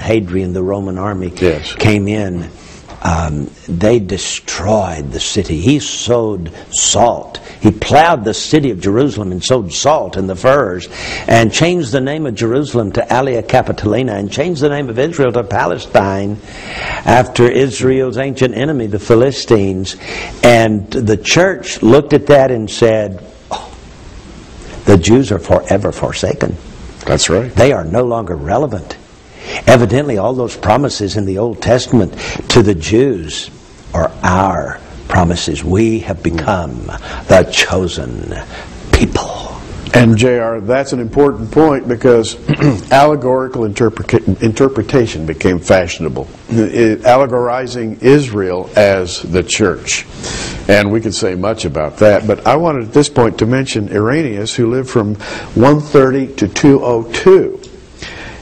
Hadrian, the Roman army, came in, they destroyed the city. He sowed salt. He plowed the city of Jerusalem and sowed salt in the furrows, and changed the name of Jerusalem to Alia Capitolina, and changed the name of Israel to Palestine after Israel's ancient enemy, the Philistines. And the church looked at that and said, oh, the Jews are forever forsaken. That's right. They are no longer relevant. Evidently, all those promises in the Old Testament to the Jews are our promises. We have become the chosen people. And J.R., that's an important point, because allegorical interpretation became fashionable, allegorizing Israel as the church. And we could say much about that, but I wanted at this point to mention Irenaeus, who lived from 130 to 202.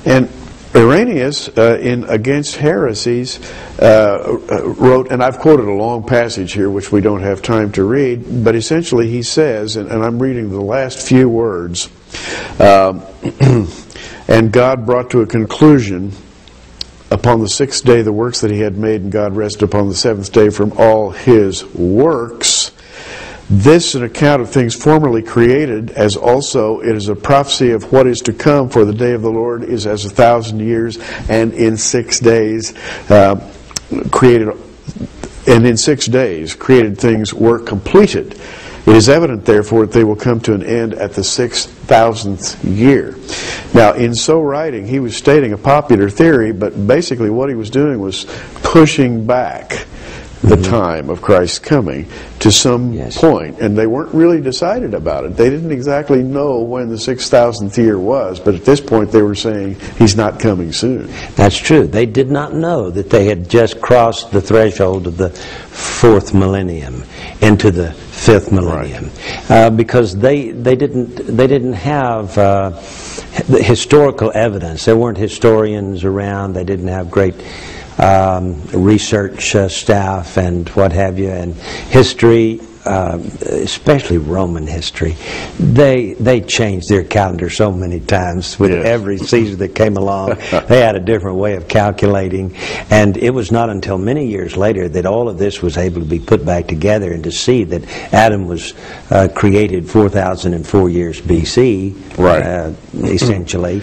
And Irenaeus, in Against Heresies, wrote, and I've quoted a long passage here which we don't have time to read, but essentially he says, and I'm reading the last few words, and God brought to a conclusion upon the sixth day the works that he had made, and God rested upon the seventh day from all his works. This an account of things formerly created, as also it is a prophecy of what is to come, for the day of the Lord is as 1,000 years, and in 6 days created things were completed. It is evident, therefore, that they will come to an end at the 6,000th year. Now, in so writing, he was stating a popular theory, but basically what he was doing was pushing back the time of Christ's coming to some point, and they weren't really decided about it. They didn't exactly know when the 6,000th year was, but at this point they were saying he's not coming soon. That's true. They did not know that they had just crossed the threshold of the 4th millennium into the 5th millennium, because they didn't have the historical evidence. There weren't historians around. They didn't have great research staff and what have you, and history, especially Roman history, they changed their calendar so many times with every season that came along. They had a different way of calculating, and it was not until many years later that all of this was able to be put back together, and to see that Adam was created 4,004 years BC, essentially.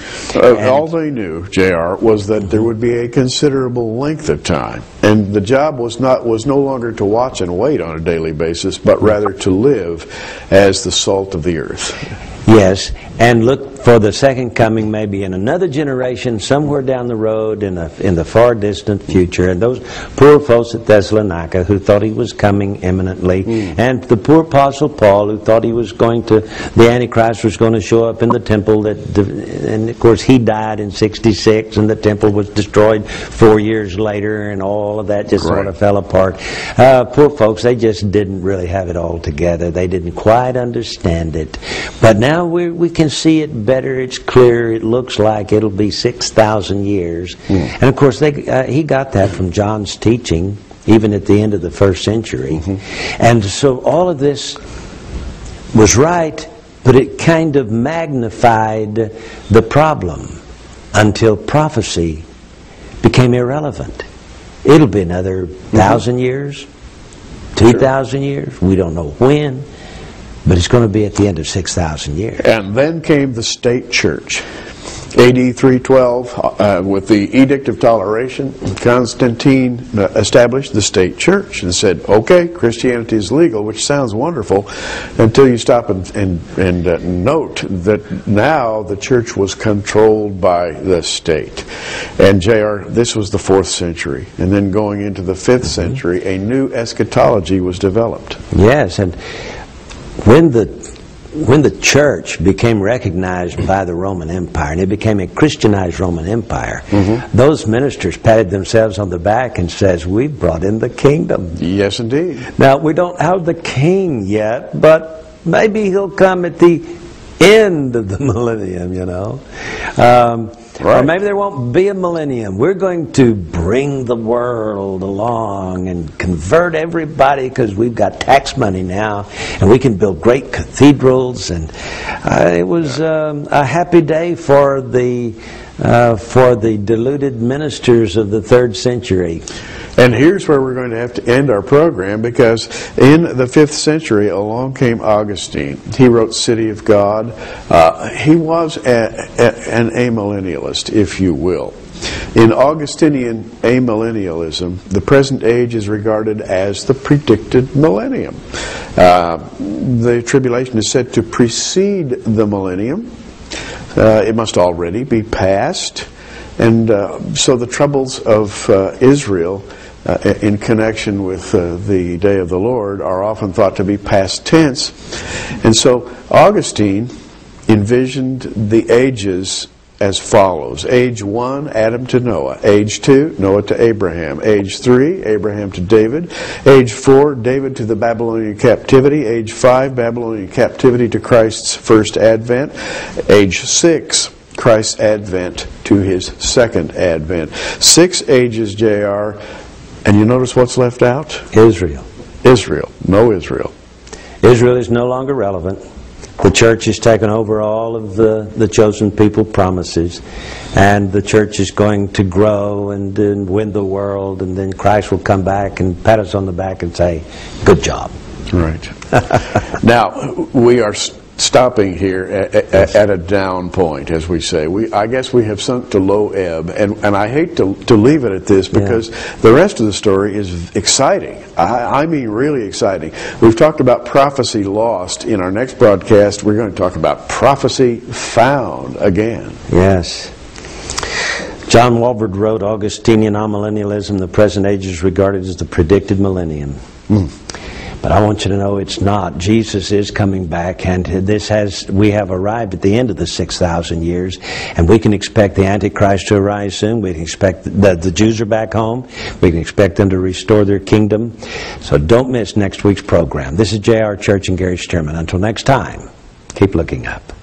All they knew, J.R., was that there would be a considerable length of time, and the job was no longer to watch and wait on a daily basis, but rather to live as the salt of the earth. Yes, and look for the second coming maybe in another generation, somewhere down the road in the far distant future. And those poor folks at Thessalonica who thought he was coming imminently, and the poor Apostle Paul who thought the Antichrist was going to show up in the temple, and of course he died in 66, and the temple was destroyed 4 years later, and all of that just sort of fell apart. Poor folks, they just didn't really have it all together. They didn't quite understand it. But now we can see it better. It's clear. It looks like it'll be 6,000 years. And of course, he got that from John's teaching, even at the end of the first century. And so all of this was right, but it kind of magnified the problem until prophecy became irrelevant. It'll be another 1,000 years, 2,000 years. We don't know when. But it's going to be at the end of 6,000 years. And then came the state church. AD 312, with the Edict of Toleration, Constantine established the state church and said, okay, Christianity is legal, which sounds wonderful, until you stop and note that now the church was controlled by the state. And J.R., this was the 4th century. And then going into the 5th century, a new eschatology was developed. Yes, and when the church became recognized by the Roman Empire, and it became a Christianized Roman Empire, those ministers patted themselves on the back and says, we've brought in the kingdom. Yes, indeed. Now, we don't have the king yet, but maybe he'll come at the end of the millennium, you know. Or maybe there won't be a millennium. We're going to bring the world along and convert everybody, because we've got tax money now, and we can build great cathedrals. And it was a happy day for the for the deluded ministers of the 3rd century. And here's where we're going to have to end our program, because in the 5th century along came Augustine. He wrote City of God. He was an amillennialist, if you will. In Augustinian amillennialism, the present age is regarded as the predicted millennium. The tribulation is said to precede the millennium. It must already be past. And so the troubles of Israel in connection with the day of the Lord are often thought to be past tense. And so Augustine envisioned the ages as follows. Age 1, Adam to Noah. Age 2, Noah to Abraham. Age 3, Abraham to David. Age 4, David to the Babylonian captivity. Age 5, Babylonian captivity to Christ's first advent. Age 6, Christ's advent to his second advent. 6 ages, J.R., and you notice what's left out? Israel. Israel. No Israel. Israel is no longer relevant. The church has taken over all of the chosen people promises, and the church is going to grow and win the world, and then Christ will come back and pat us on the back and say, good job. Right. Now, we are stopping here at a down point, as we say. I guess we have sunk to low ebb, and I hate to leave it at this, because the rest of the story is exciting. I mean really exciting. We've talked about prophecy lost. In our next broadcast, we're going to talk about prophecy found again. Yes. John Walvoord wrote, Augustinian amillennialism, the present age is regarded as the predicted millennium. But I want you to know it's not. Jesus is coming back, and we have arrived at the end of the 6,000 years, and we can expect the Antichrist to arise soon. We can expect that the Jews are back home. We can expect them to restore their kingdom. So don't miss next week's program. This is J.R.CHURCH and Gary Stearman. Until next time, keep looking up.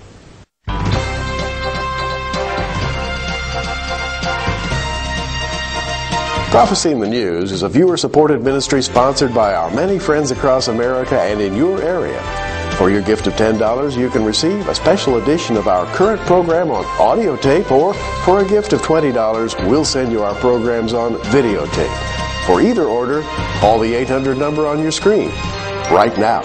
Prophecy in the News is a viewer-supported ministry sponsored by our many friends across America and in your area. For your gift of $10, you can receive a special edition of our current program on audio tape, or for a gift of $20, we'll send you our programs on videotape. For either order, call the 800 number on your screen right now.